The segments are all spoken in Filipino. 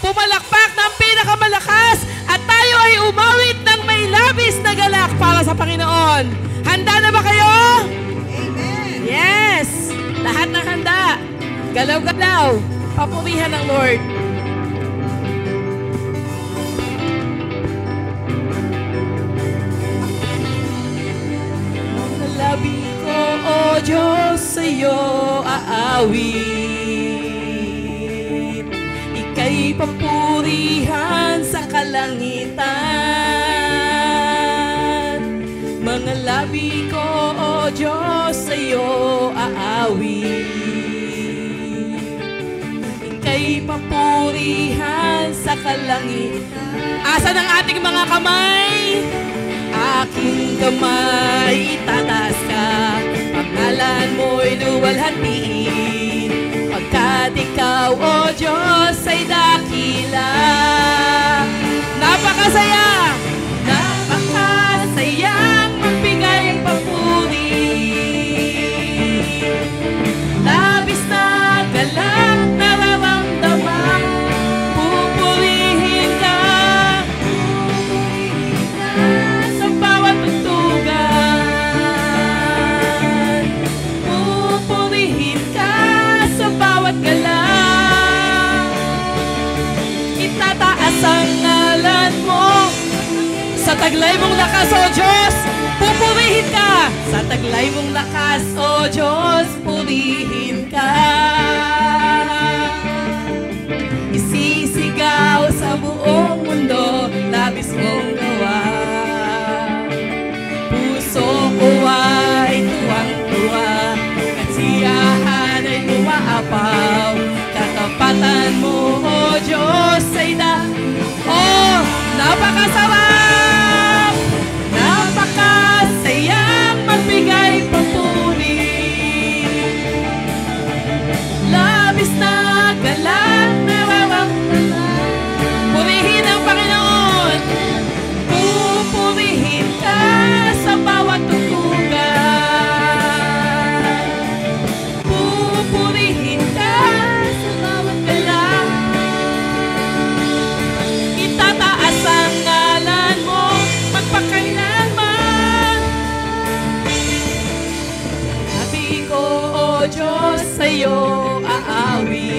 pumalakpak ng pinakamalakas at tayo ay umawit ng may labis na galak para sa Panginoon. Handa na ba kayo? Amen. Yes! Lahat ng handa. Galaw-galaw. Papurihan ng Lord. Ang labi ko, O Diyos, sa'yo aawit. Ika'y papurihan sa kalangitan. Mga labi ko, O Diyos, sa'yo aawit. Ika'y papurihan sa kalangitan. Asan ang ating mga kamay? Aking kamay itataas ka, pangalan mo'y luwalhatiin, pagkat ikaw, O Diyos, ay dakila. Napakasaya! Napakasayang magbigay papuri. Labis na galak nararamdaman, pupurihin ka sa bawat tugtugan. Pupurihin ka sa bawat galak. Itataas ang ngalan mo sa taglay mong lakas, O Diyos, pupurihin ka. Sa taglay mong lakas, O Diyos, purihin ka. Isisigaw sa buong mundo, labis mong gawa. Puso ko ay tuwang-tuwa, kasiyahan ay umaapaw. Katapatan mo, O Diyos, ay oh, napakasarap! Napakasayang magbigay papuri. Labis na galak nararamdaman, purihin ang Panginoon. Pupurihin ka sa bawat tutugan. Pupurihin ka sa bawat galak. Itataas ang ngalan mo magpakailanman. Sabi ko, O Diyos, sa'yo aawit.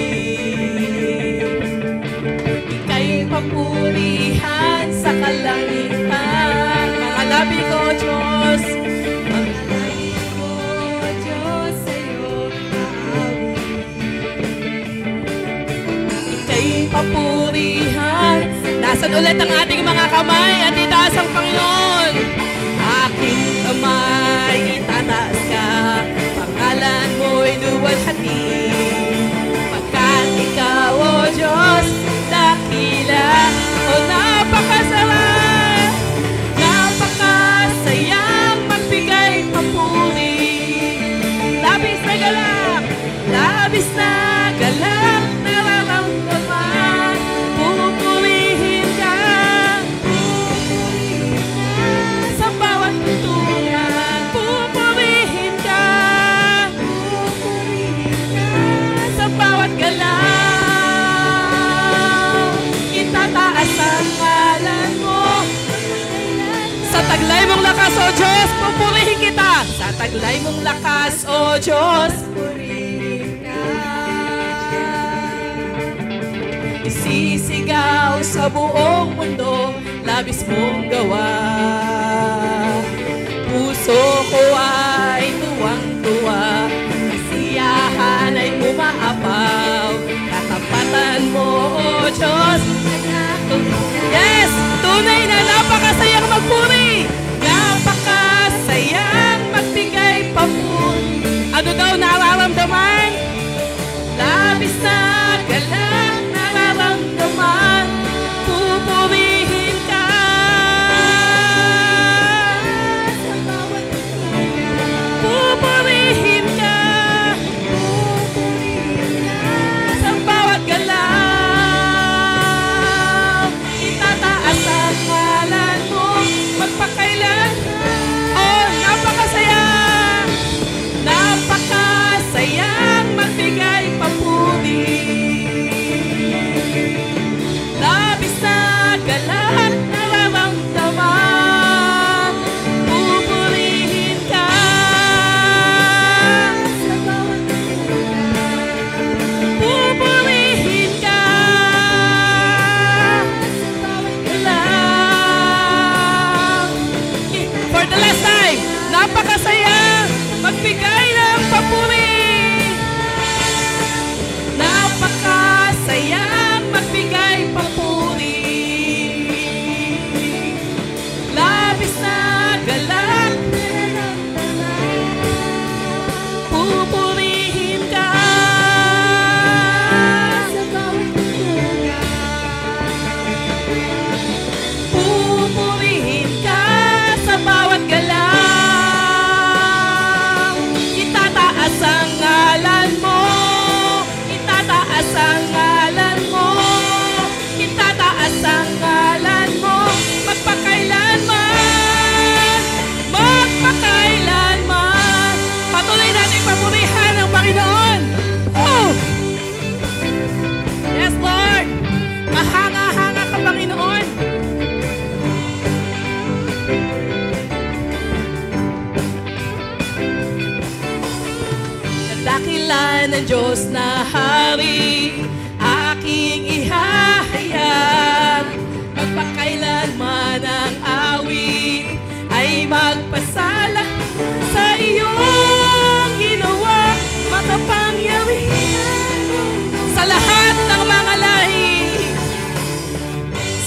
Ika'y papurihan sa kalangitan. Mga labi ko, O Diyos, mga labi ko, O Diyos, sa'yo aawit. Ika'y papurihan. Nasaan ulit ang ating mga kamay at itaas ang Panginoon? Aking kamay itataas ka, pangalan mo'y luwalhatiin, pagkat ikaw, O Diyos, dakila. O napakasarap, napakasayang magbigay papuri. Labis na galak, labis na galak nararamdaman. Pupurihin ka sa bawat tutunan. Pupurihin ka sa bawat galaw. Itataas ang ngalan mo sa taglay mong lakas, O Diyos, pupurihin kita. Sa taglay mong lakas, O Diyos, pupurihin ka. Isisigaw sa buong mundo, labis mong gawa. Puso ko ay tuwang-tuwa, kasiyahan ay umaapaw. Katapatan mo, O Diyos. Yes! Tunay na napakasayang magpuri. Napakasayang magbigay papuri. Ano daw nararamdaman? Labis na galak nararamdaman. Pupurihin ka sa bawat pupurihin ka sa bawat galaw. hari, aking ihahayag. Magpakailanman ang awit ay magpasala sa iyong ginawa, makapangyarihan sa lahat ng mga lahi.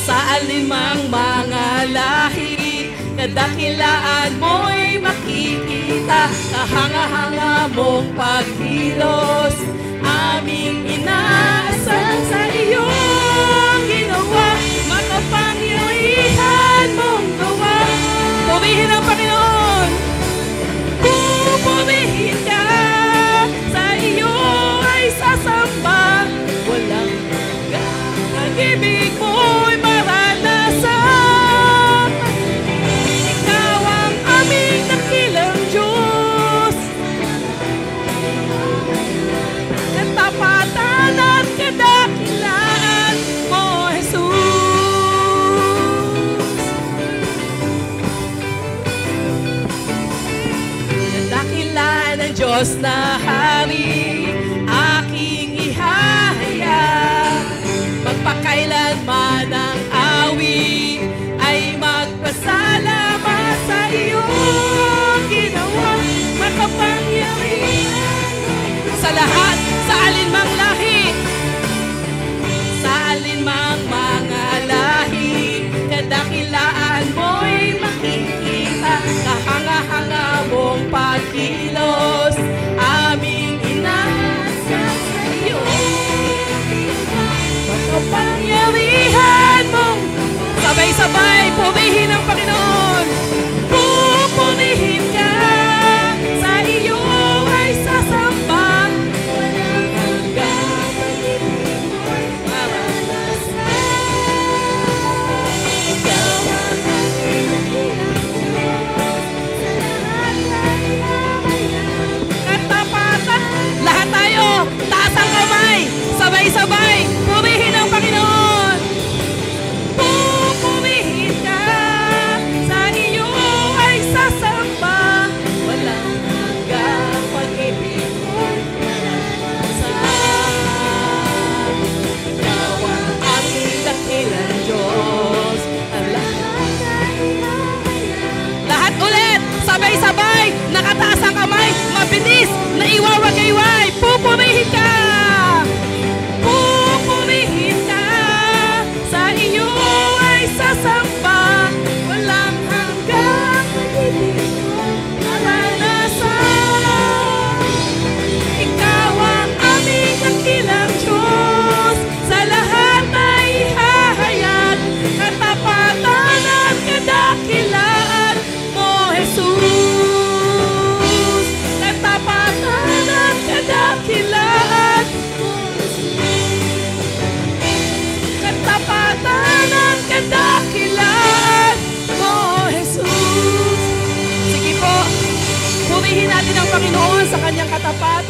Sa alinmang mga lahi, kadakilaan mo'y makikita. Kahanga-hanga mong pagkilos, aming inaasal sa iyong ginawa, makapangyarihan mong gawa. Purihin ang Panginoon, pupurihin ka, sa iyo ay sasamba. Walang pag-ibig mo'y maranasan. Ikaw ang aming dakilang Diyos, katapatan at kadakilaan mo, Jesus. Kadakilaan ng Diyos na hari, aking ihahayag. Magpakailanman ang awit ay magpasalamat sa iyong ginawa, makapangyarihan sa lahat, sa alinmang lahi, sa alinmang mga lahi, kadakilaan mo'y makikita. Kahanga-hanga mong pagkilos, aming inaasal sa iyo, makapangyarihan mong. Sabay-sabay, purihin ang Panginoon, pupurihin ka, sa iyo ay sasamba. Walang hanggang pag-ibig mo'y maranasan. Ikaw ang aming dakilang Diyos, sa lahat ay ihahayag. Katapatan, lahat tayo, taas ang kamay, sabay-sabay, purihin ang Panginoon. Pupurihin ka, sa iyo ay sasamba. Walang hanggang pag-ibig mo'y maranasan. Ikaw ang aming dakilang Diyos, ang lahat ay ihahayag. Lahat ulit, sabay-sabay, nakataas ang kamay, mabilis, naiwawagayway. Pupurihin ka, pupurihin ka, sa iyo ay sasamba. Walang hanggang pag-ibig mo'y maranasan. Ikaw ang aming dakilang Diyos, sa lahat ay ihahayag. Katapatan at kadakilaan mo, Jesus. Katapatan at kadakilaan mo, katapatan at kadakilaan mo, Jesus. Sige po, purihin natin ang Panginoon sa kanyang katapat